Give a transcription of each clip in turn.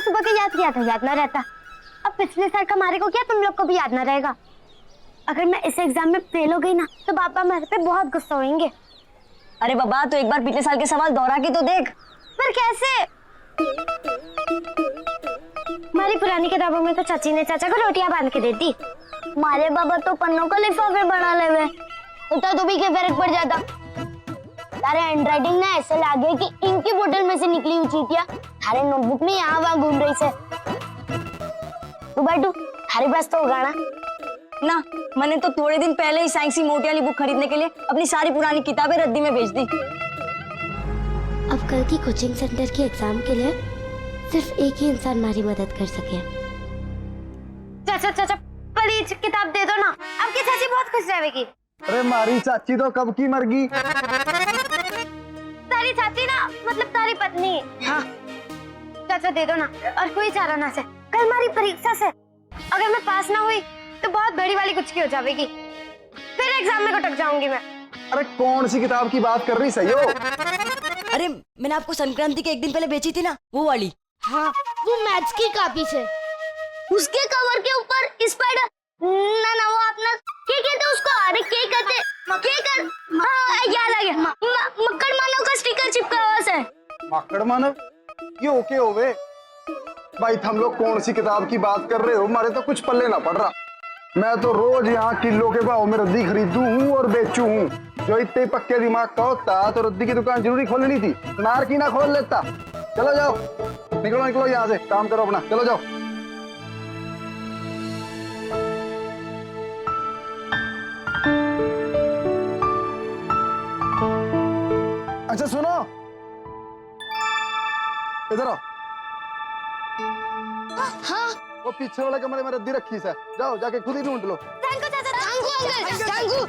सुबह के याद किया था, याद ना रहता। अब पिछले साल का हमारे को क्या तुम लोग को भी याद ना रहेगा। अगर मैं इस एग्जाम में फेल हो गई ना तो पापा मेरे पे बहुत गुस्सा होंगे। अरे बाबा, तो एक बार पिछले साल के सवाल दोहरा के तो देख। पर कैसे? हमारी पुरानी किताबों में तो चाची ने चाचा को रोटियां बांध के दे दी। मारे बाबा तो पन्नों का लिफाफे बना ले हुए, उतना तो भी क्या फर्क पड़ जाता। तारे हैंडराइटिंग ना ऐसे लगे कि इंक की बोतल में से निकली हुई चीटियां थारे नोटबुक में यहाँ वहाँ घूम रही से। तू बैठू, थारे पास तो होगा ना। मैंने तो थोड़े दिन पहले ही साइंस की मोटी वाली बुक खरीदने के लिए अपनी सारी पुरानी किताबें रद्दी में बेच दी। अब कल की कोचिंग सेंटर के एग्जाम के लिए सिर्फ एक ही इंसान हमारी मदद कर सके। चाचा चाचा प्लीज किताब दे दो ना, आपकी चाची बहुत खुश रहेगी। अरे मारी चाची तो कब की मर गई। तारी चाची ना मतलब तारी पत्नी। हाँ चाचा दे दो ना, और कोई चारा ना से। कल हमारी परीक्षा से अगर मैं पास ना हुई तो बहुत बड़ी वाली कुछ की हो जाएगी, फिर एग्जाम में कटक जाऊंगी मैं। अरे कौन सी किताब की बात कर रही सही हो? अरे मैंने आपको संक्रांति के एक दिन पहले बेची थी ना, वो वाली। हाँ वो मैथ्स की कॉपी से। उसके कवर के ऊपर स्पाइडर ना वो अपना क्या कहते उसको? अरे क्या कहते? हाँ याद आ गया, मक्कड़ मानव का स्टिकर चिपका हुआ है। मक्कड़ मानव? ये ओके हो वे भाई, हम लोग कौन सी किताब की बात कर रहे हो? हमारे तो कुछ पल्ले ना पड़ रहा। मैं तो रोज यहाँ किलो के भाव में रद्दी खरीदू हूँ और बेचू हूँ। जो इतने पक्के दिमाग का होता तो रद्दी की दुकान जरूरी खोलनी थी, नार की ना खोल लेता। चलो जाओ, निकलो निकलो यहाँ से, काम करो अपना, चलो जाओ। अच्छा सुनो, इधर आओ। हाँ वो पीछे वाले कमरे में रद्दी रखी है, जाओ जाके खुद ही ढूंढ लो। थैंक यू चाचा, thank you uncle, thank you.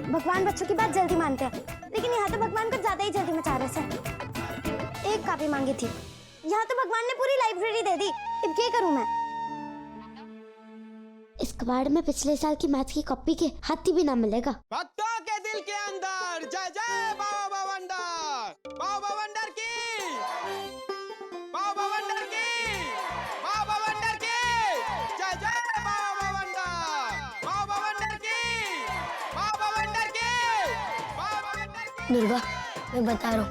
भगवान बच्चों की बात जल्दी मानते हैं, लेकिन यहाँ तो भगवान कुछ ज्यादा ही जल्दी मचा रहे थे। एक कॉपी मांगी थी, यहाँ तो भगवान ने पूरी लाइब्रेरी दे दी। अब क्या करूँ मैं? इस कबाड़ में पिछले साल की मैथ की कॉपी के हाथी भी ना मिलेगा। भक्तों के दिल के अंदर जय जय बाबा वंडर, बाबा वंडर की, बाबा वंडर की, बाबा वंडर की, जय जय बाबा वंडर, बाबा वंडर की, बाबा वंडर की, बाबा वंडर की। दुर्गा मैं बता रहा हूँ,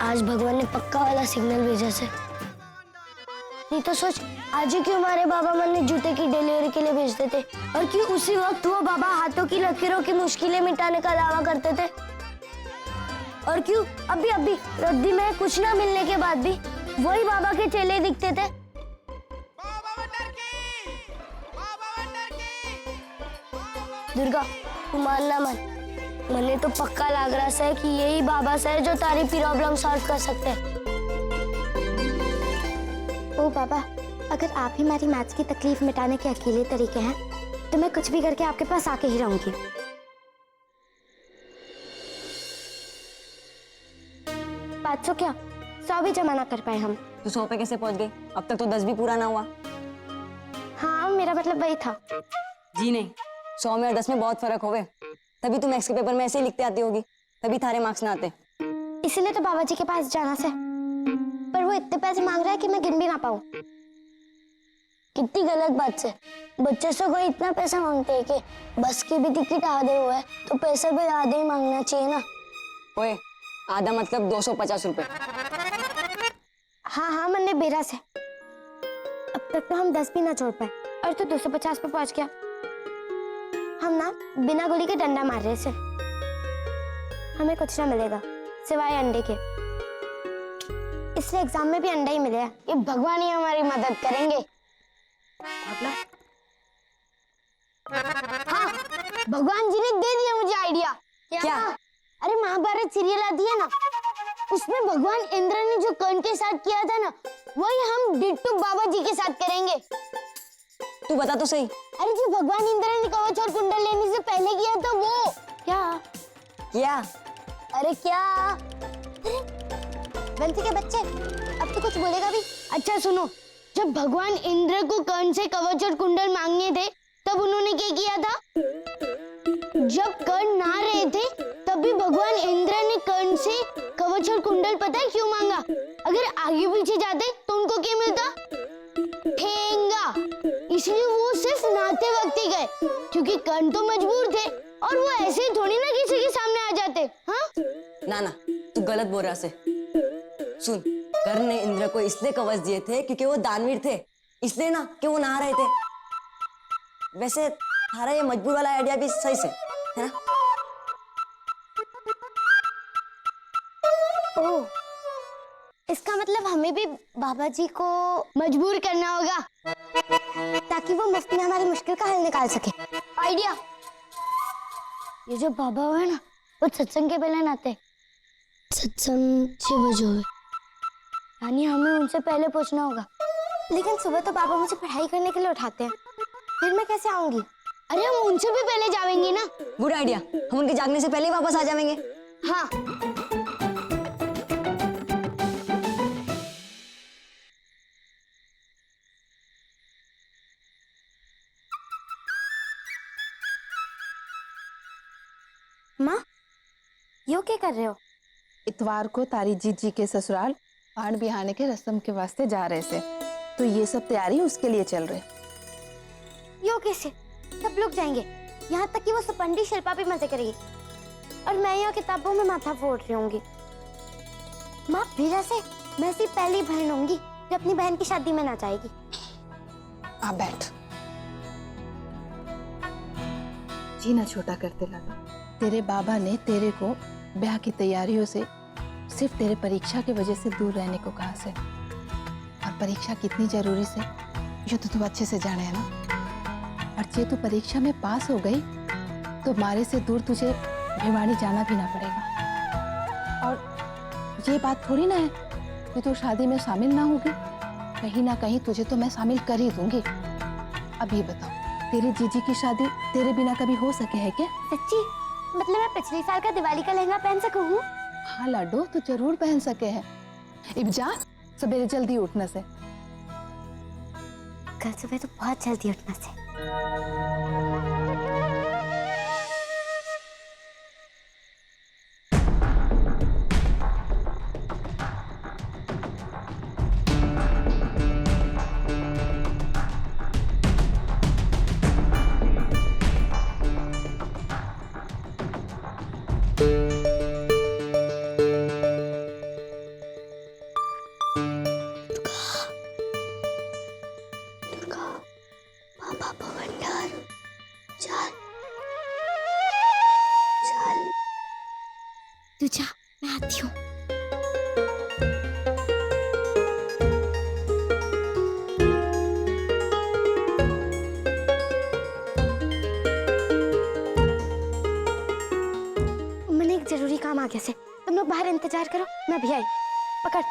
आज भगवान ने पक्का वाला सिग्नल भेजा से। नहीं तो सोच, आज ही क्यों हमारे बाबा मन ने जूते की डिलीवरी के लिए भेजते थे, और क्यों उसी वक्त वो बाबा हाथों की लकीरों की मुश्किलें मिटाने का दावा करते थे, और क्यों अभी अभी रद्दी में कुछ ना मिलने के बाद भी वही बाबा के चेले दिखते थे। बाबा वंडर की, बाबा वंडर की। दुर्गा तू मानना मत, मने तो पक्का लग रहा है कि यही बाबा से है जो तारी प्रॉब्लम सॉल्व कर सकते हैं। ओ बाबा, अगर आप ही हमारी मैथ्स की तकलीफ मिटाने के अकेले तरीके हैं तो मैं कुछ भी करके आपके पास आके ही रहूंगी। 500 क्या 100 भी जमा ना कर पाए हम। तू 100 पे कैसे पहुंच गई? अब तक तो 10 भी पूरा ना हुआ। हाँ मेरा मतलब वही था। जी नहीं, 100 में और 10 में बहुत फर्क होवे, तभी तू मैथ्स के पेपर में ऐसे ही लिखते आती होगी, तभी थारे मार्क्स ना आते। इसीलिए तो बाबा जी के पास जाना से, पर वो इतने पैसे मांग रहा है कि मैं गिन भी ना पाऊँ। कितनी गलत बात है, बच्चे से कोई इतना पैसा मांगते हैं कि बस की भी टिकट आधे हुआ है तो पैसे भी आधे ही मांगना चाहिए ना। ओए आधा मतलब 250 रुपए। हाँ हाँ मैंने बेरा से। अब तक तो हम 10 भी ना छोड़ पाए और तो 250 पे पहुंच गया। हम ना बिना गोली के डंडा मार रहे से, हमें कुछ ना मिलेगा सिवाय अंडे के, इसलिए एग्जाम में भी अंडा ही मिलेगा। ये भगवान ही हमारी मदद करेंगे। हाँ भगवान जी ने दे दिया मुझे आइडिया। क्या? अरे महाभारत सीरियल आती है ना, उसमें भगवान इंद्र ने जो कर्ण के साथ किया था ना, वही हम डिट्टू बाबा जी के साथ करेंगे। तू बता तो सही। अरे जो भगवान इंद्र ने कवच और कुंडल लेने से पहले किया था वो। क्या? अरे क्या? बंसी के बच्चे, अब तो कुछ बोलेगा भी। अच्छा सुनो, जब भगवान इंद्र को कर्ण से कवच और कुंडल मांगने थे तब उन्होंने क्या किया था? जब कर्ण ना रहे थे तब भी भगवान इंद्र ने कर्ण से कवच और कुंडल पता है क्यों मांगा? अगर आगे पीछे जाते तो उनको क्या मिलता? ठेंगा। इसलिए वो सिर्फ नहाते वक्त ही गए, क्योंकि कर्ण तो मजबूर थे और वो ऐसे ही थोड़ी ना किसी के सामने आ जाते। हाँ ना तू गलत बोल रहा से। सुन, कर्ण ने इंद्र को इसलिए कवच दिए थे क्योंकि वो दानवीर थे, इसलिए ना कि वो नहा रहे थे। वैसे थारा ये मजबूर वाला आइडिया भी सही से है ना? ओह, इसका मतलब हमें भी बाबा जी को मजबूर करना होगा ताकि वो मुफ्त में हमारी मुश्किल का हल निकाल सके। आइडिया। ये जो बाबा है ना, वो सत्संग के पहले नहाते। सत्संग 6 बजे हुए, यानी हमें उनसे पहले पहुंचना होगा। लेकिन सुबह तो बाबा मुझे पढ़ाई करने के लिए उठाते हैं, फिर मैं कैसे आऊंगी? अरे हम उनसे भी पहले जाएंगे ना। गुड आइडिया, हम उनके जागने से पहले ही वापस आ जाएंगे। हाँ। माँ, यो क्या कर रहे हो? इतवार को तारी जीत के ससुराल पान बिहाने के रस्म के वास्ते जा रहे थे, तो ये सब तैयारी उसके लिए चल रही। यो कैसे? सब लोग जाएंगे, यहाँ तक कि वो सुपंडी शिल्पा भी मजे करेगी और मैं यहाँ किताबों में माथा फोड़ रही होंगी। माँ भीरा से मैं सिर्फ पहली बहन होंगी जो अपनी बहन की शादी में ना जाएगी। आ बैठ। जीना छोटा करते लगा। तेरे बाबा ने तेरे को ब्याह की तैयारियों से सिर्फ तेरे परीक्षा की वजह से दूर रहने को कहा से, और परीक्षा कितनी जरूरी से ये तो तू अच्छे से जाने है ना। और जे तू परीक्षा में पास हो गई तो मारे से दूर तुझे भिवाड़ी जाना भी ना पड़ेगा। और ये बात थोड़ी ना है कि तू शादी में शामिल ना होगी, कहीं ना कहीं तुझे तो मैं शामिल कर ही दूंगी। अब ये बताओ, तेरी जीजी की शादी तेरे बिना कभी हो सके है क्या? सच्ची? मतलब मैं पिछले साल का दिवाली का लहंगा पहन सकूं? हाँ लाडो, तो जरूर पहन सके हैं। अब जा, सवेरे जल्दी उठने से। कल सुबह तो बहुत जल्दी उठना से। बाबा भवंडर, चल तू जा, मैं आती हूँ। मैंने एक जरूरी काम आ गया से, तुम लोग बाहर इंतजार करो, मैं भी आई। पकड़।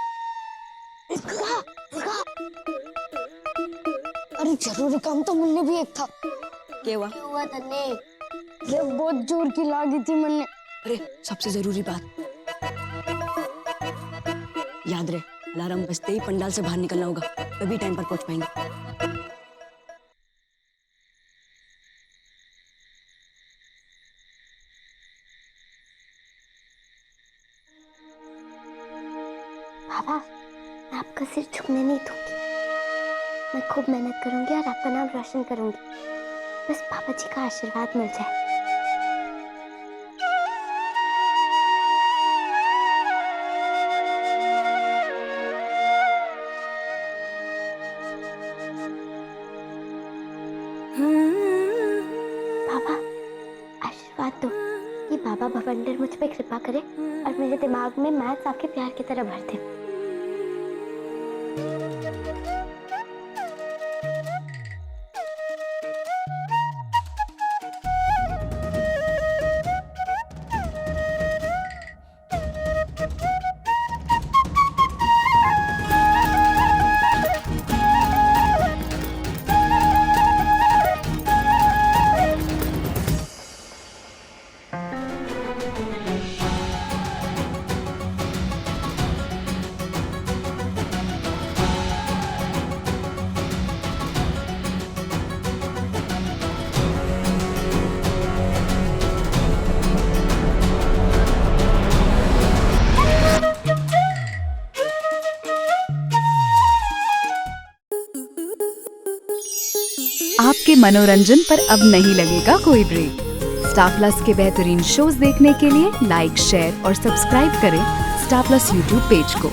अरे जरूरी काम तो मुन्ने भी एक था। क्या हुआ? हुआ तन्ने? ये बहुत जोर की लागी थी मुन्ने। अरे सबसे जरूरी बात याद रहे, अलार्म बजते ही पंडाल से बाहर निकलना होगा, तभी टाइम पर पहुंच पाएंगे। पापा, मैं आपका सिर झुकने नहीं दूंगी। मैं खूब मेहनत करूंगी और आपका नाम रोशन करूंगी, बस पापा जी का आशीर्वाद मिल जाए। पापा, आशीर्वाद दो कि बाबा भवंडर मुझ पे कृपा करे और मेरे दिमाग में मैथ्स आपके प्यार की तरह भर दे। आपके मनोरंजन पर अब नहीं लगेगा कोई ब्रेक। स्टार प्लस के बेहतरीन शोज देखने के लिए लाइक, शेयर और सब्सक्राइब करें स्टार प्लस यूट्यूब पेज को।